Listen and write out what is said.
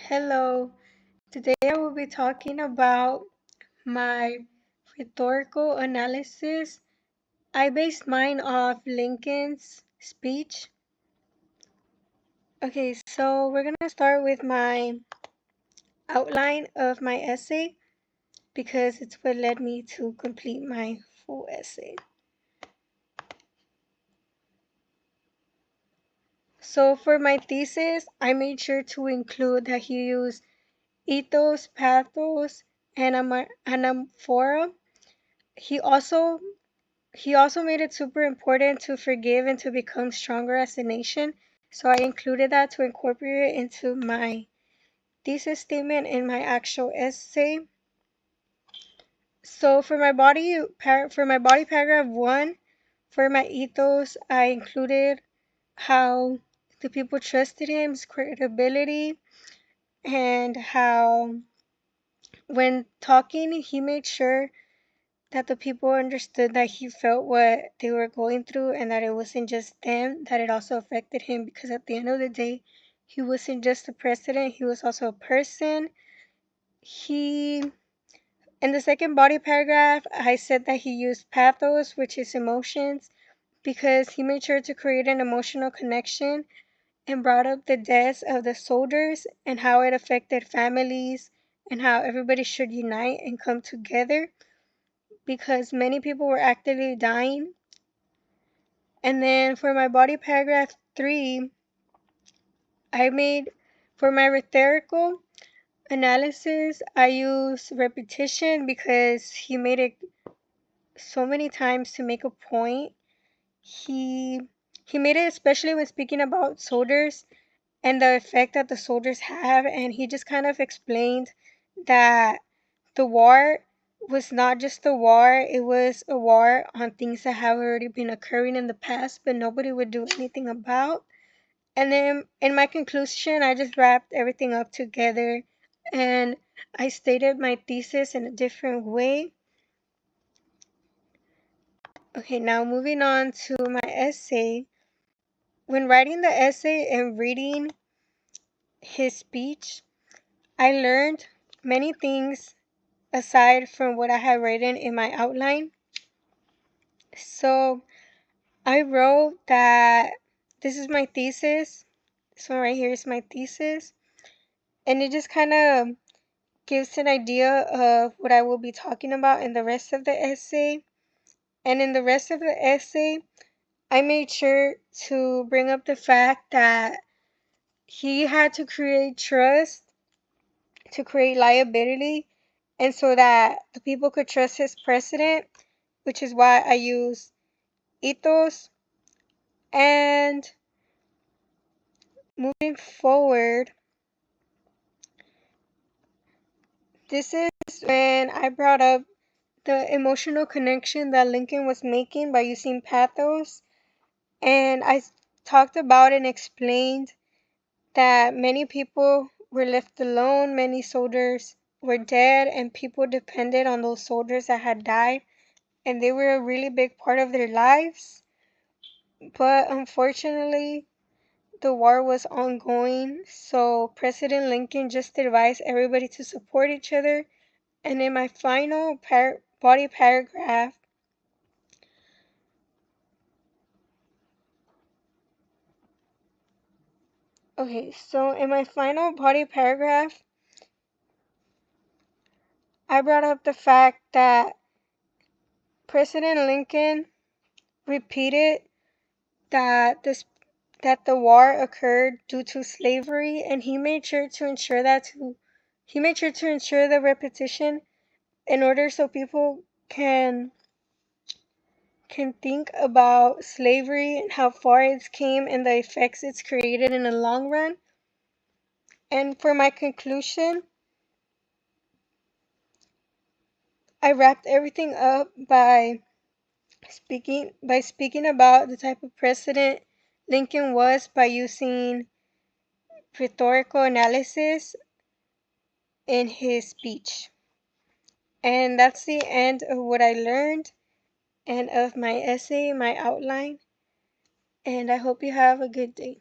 Hello, today I will be talking about my rhetorical analysis. I based mine off Lincoln's speech. Okay, so we're going to start with my outline of my essay because it's what led me to complete my full essay. So for my thesis, I made sure to include that he used ethos, pathos, and anaphora. He also He also made it super important to forgive and to become stronger as a nation. So I included that to incorporate it into my thesis statement in my actual essay. So for my body paragraph 1, for my ethos, I included how the people trusted him, his credibility, and how when talking, he made sure that the people understood that he felt what they were going through and that it wasn't just them, that it also affected him because at the end of the day, he wasn't just a president, he was also a person. In the second body paragraph, I said that he used pathos, which is emotions, because he made sure to create an emotional connection and brought up the deaths of the soldiers and how it affected families and how everybody should unite and come together because many people were actively dying. And then for my body paragraph 3, I made for my rhetorical analysis, I use repetition because he made it so many times to make a point. He he made it especially when speaking about soldiers and the effect that the soldiers have, and he just kind of explained that the war was not just a war, it was a war on things that have already been occurring in the past, but nobody would do anything about. And then in my conclusion, I just wrapped everything up together and I stated my thesis in a different way. Okay, now moving on to my essay. When writing the essay and reading his speech, I learned many things aside from what I had written in my outline. So I wrote that this is my thesis. This one right here is my thesis. And it just kind of gives an idea of what I will be talking about in the rest of the essay. And in the rest of the essay, I made sure to bring up the fact that he had to create trust, to create liability, and so that the people could trust his president, which is why I use ethos. And moving forward, this is when I brought up the emotional connection that Lincoln was making by using pathos. And I talked about and explained that many people were left alone, many soldiers were dead, and people depended on those soldiers that had died, and they were a really big part of their lives. But unfortunately, the war was ongoing, so President Lincoln just advised everybody to support each other. And in my final body paragraph, I brought up the fact that President Lincoln repeated that the war occurred due to slavery, and he made sure to ensure the repetition in order so people can think about slavery and how far it's came and the effects it's created in the long run. And for my conclusion, I wrapped everything up by speaking about the type of president Lincoln was by using rhetorical analysis in his speech. And that's the end of what I learned and of my essay, my outline. And I hope you have a good day.